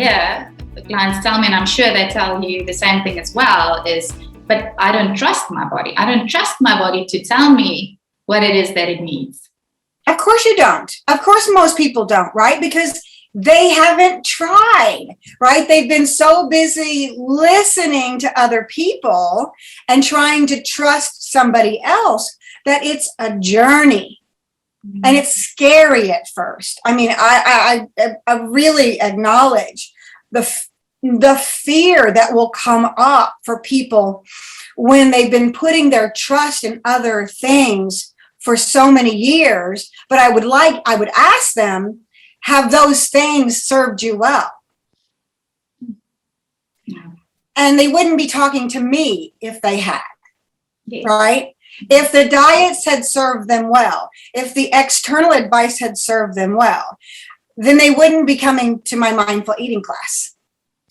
hear the clients tell me, and I'm sure they tell you the same thing as well, is, but I don't trust my body. I don't trust my body to tell me what it is that it needs. Of course you don't. Of course most people don't, right? Because they haven't tried, right? They've been so busy listening to other people and trying to trust somebody else that it's a journey. Mm-hmm. And it's scary at first. I mean, I really acknowledge the fear that will come up for people when they've been putting their trust in other things for so many years. But I would ask them, have those things served you well? Yeah. And they wouldn't be talking to me if they had, yeah. Right? If the diets had served them well, if the external advice had served them well, then they wouldn't be coming to my mindful eating class.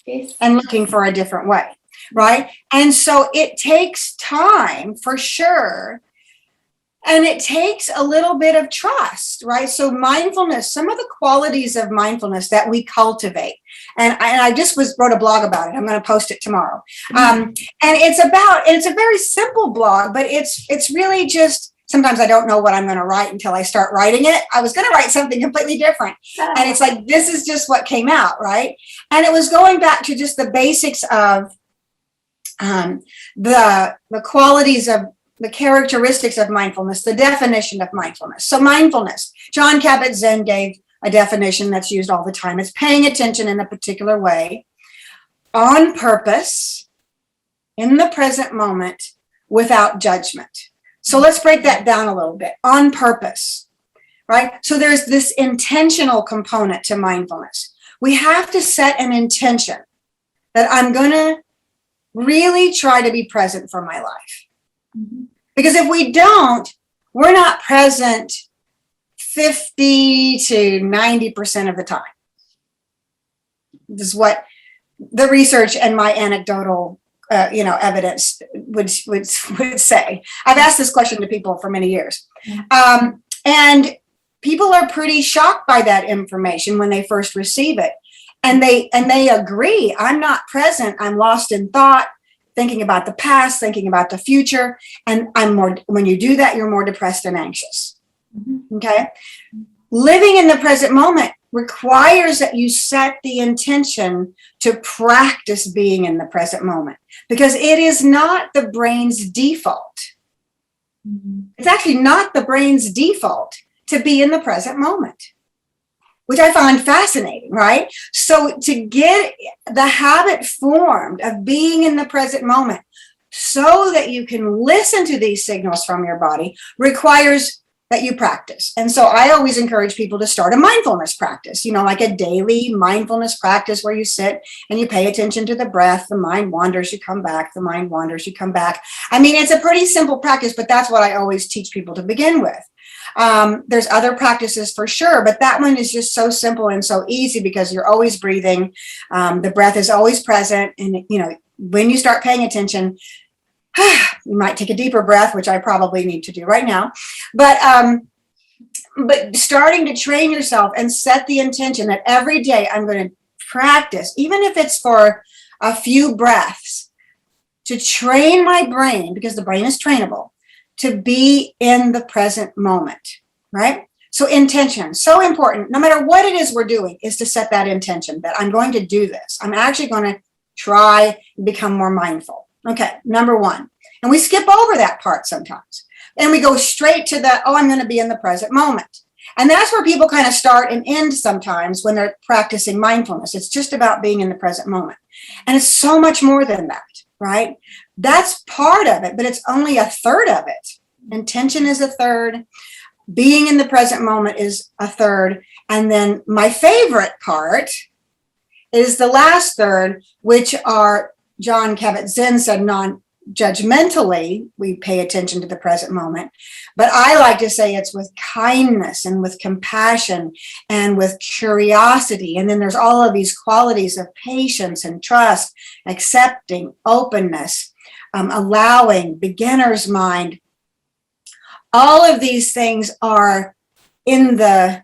Yes. And looking for a different way, right? And so it takes time for sure. And it takes a little bit of trust, right? So mindfulness, some of the qualities of mindfulness that we cultivate, and I just wrote a blog about it. I'm going to post it tomorrow. And it's a very simple blog, but it's really just, sometimes I don't know what I'm going to write until I start writing it. I was going to write something completely different. And it's like, this is just what came out, right? And it was going back to just the basics of the qualities of the characteristics of mindfulness, the definition of mindfulness. So mindfulness, Jon Kabat-Zinn gave a definition that's used all the time. It's paying attention in a particular way, on purpose, in the present moment, without judgment. So let's break that down a little bit. On purpose, right? So there's this intentional component to mindfulness. We have to set an intention that I'm going to really try to be present for my life. Because if we don't, we're not present 50 to 90% of the time. This is what the research and my anecdotal, evidence would say. I've asked this question to people for many years, and people are pretty shocked by that information when they first receive it, and they agree. I'm not present. I'm lost in thought, thinking about the past, thinking about the future. And when you do that, you're more depressed and anxious. Mm-hmm. Okay. Living in the present moment requires that you set the intention to practice being in the present moment, because it is not the brain's default. Mm-hmm. It's actually not the brain's default to be in the present moment, which I find fascinating, right? So to get the habit formed of being in the present moment so that you can listen to these signals from your body requires that you practice. And so I always encourage people to start a mindfulness practice, like a daily mindfulness practice where you sit and you pay attention to the breath. The mind wanders, you come back. The mind wanders, you come back. I mean, it's a pretty simple practice, but that's what I always teach people to begin with. There's other practices for sure, but that one is just so simple and so easy because you're always breathing. The breath is always present. And, when you start paying attention, you might take a deeper breath, which I probably need to do right now. But starting to train yourself and set the intention that every day I'm going to practice, even if it's for a few breaths, to train my brain, because the brain is trainable, to be in the present moment, right? So intention, so important. No matter what it is we're doing, is to set that intention that I'm going to do this. I'm actually going to try and become more mindful. Okay, number one. And we skip over that part sometimes. And we go straight to I'm going to be in the present moment. And that's where people kind of start and end sometimes when they're practicing mindfulness. It's just about being in the present moment. And it's so much more than that, right? That's part of it, but it's only a third of it. Intention is a third. Being in the present moment is a third. And then my favorite part is the last third, which are, Jon Kabat-Zinn said, non-judgmentally, we pay attention to the present moment. But I like to say it's with kindness and with compassion and with curiosity. And then there's all of these qualities of patience and trust, accepting, openness, allowing, beginner's mind. All of these things are in the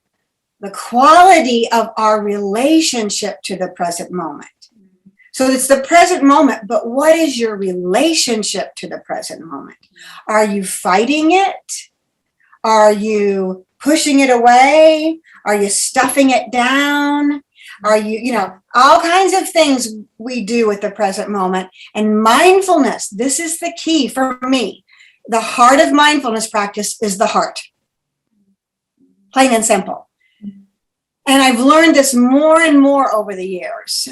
the quality of our relationship to the present moment. So it's the present moment, but what is your relationship to the present moment? Are you fighting it? Are you pushing it away? Are you stuffing it down? Are you, all kinds of things we do with the present moment. And mindfulness, this is the key for me. The heart of mindfulness practice is the heart. Plain and simple. And I've learned this more and more over the years,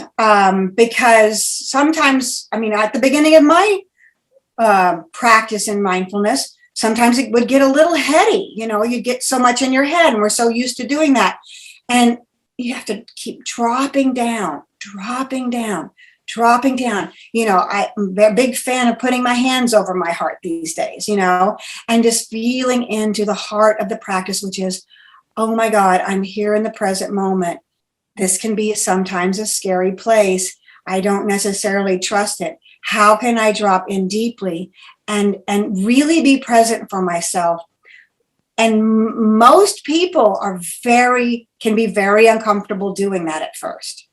because sometimes, at the beginning of my practice in mindfulness, sometimes it would get a little heady. You get so much in your head, and we're so used to doing that. And you have to keep dropping down. I'm a big fan of putting my hands over my heart these days, and just feeling into the heart of the practice, which is, oh my God, I'm here in the present moment. This can be sometimes a scary place. I don't necessarily trust it. How can I drop in deeply and really be present for myself? And most people can be very uncomfortable doing that at first,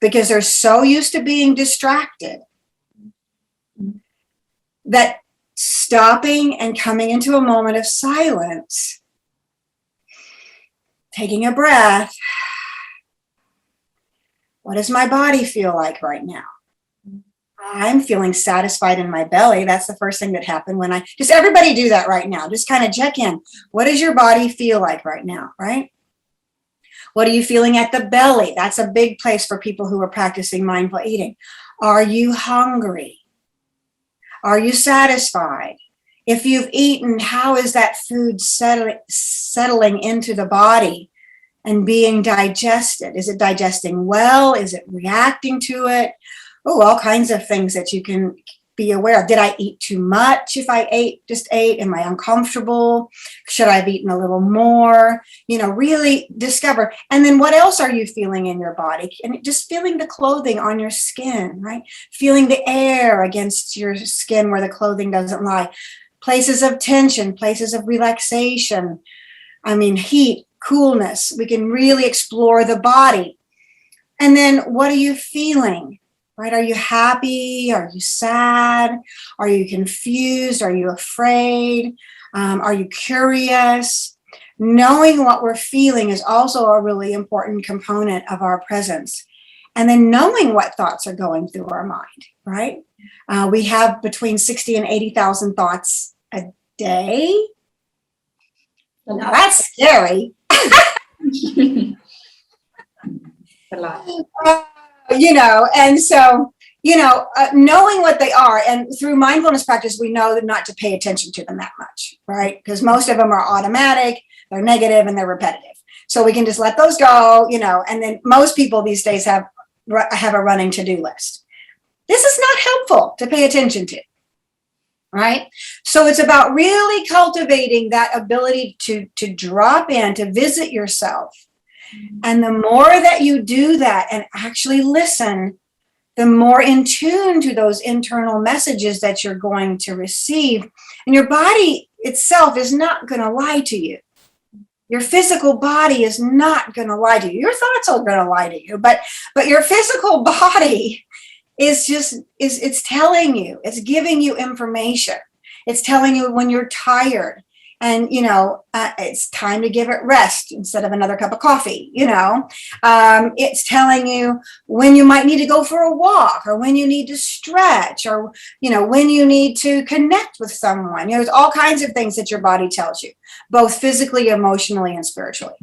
because they're so used to being distracted that stopping and coming into a moment of silence, taking a breath. What does my body feel like right now? I'm feeling satisfied in my belly. That's the first thing that happened when everybody do that right now. Just kind of check in. What does your body feel like right now, right? What are you feeling at the belly? That's a big place for people who are practicing mindful eating. Are you hungry? Are you satisfied? If you've eaten, how is that food settling into the body and being digested? Is it digesting well? Is it reacting to it? Oh, all kinds of things that you can be aware of. Did I eat too much? If I just ate, am I uncomfortable? Should I have eaten a little more? Really discover. And then what else are you feeling in your body? And just feeling the clothing on your skin, right? Feeling the air against your skin where the clothing doesn't lie. Places of tension, places of relaxation. Heat, coolness. We can really explore the body. And then what are you feeling? Right? Are you happy? Are you sad? Are you confused? Are you afraid? Are you curious? Knowing what we're feeling is also a really important component of our presence. And then knowing what thoughts are going through our mind, right? We have between 60 and 80,000 thoughts a day. Now that's scary. A lot. And so, knowing what they are, and through mindfulness practice, we know not to pay attention to them that much, right? Because most of them are automatic, they're negative, and they're repetitive. So we can just let those go, and then most people these days have a running to-do list. This is not helpful to pay attention to, right? So it's about really cultivating that ability to drop in, to visit yourself. And the more that you do that and actually listen, the more in tune to those internal messages that you're going to receive. And your body itself is not going to lie to you. Your physical body is not going to lie to you. Your thoughts are going to lie to you, but your physical body is it's telling you, it's giving you information. It's telling you when you're tired. And, it's time to give it rest instead of another cup of coffee, It's telling you when you might need to go for a walk, or when you need to stretch, or, when you need to connect with someone. There's all kinds of things that your body tells you, both physically, emotionally, and spiritually.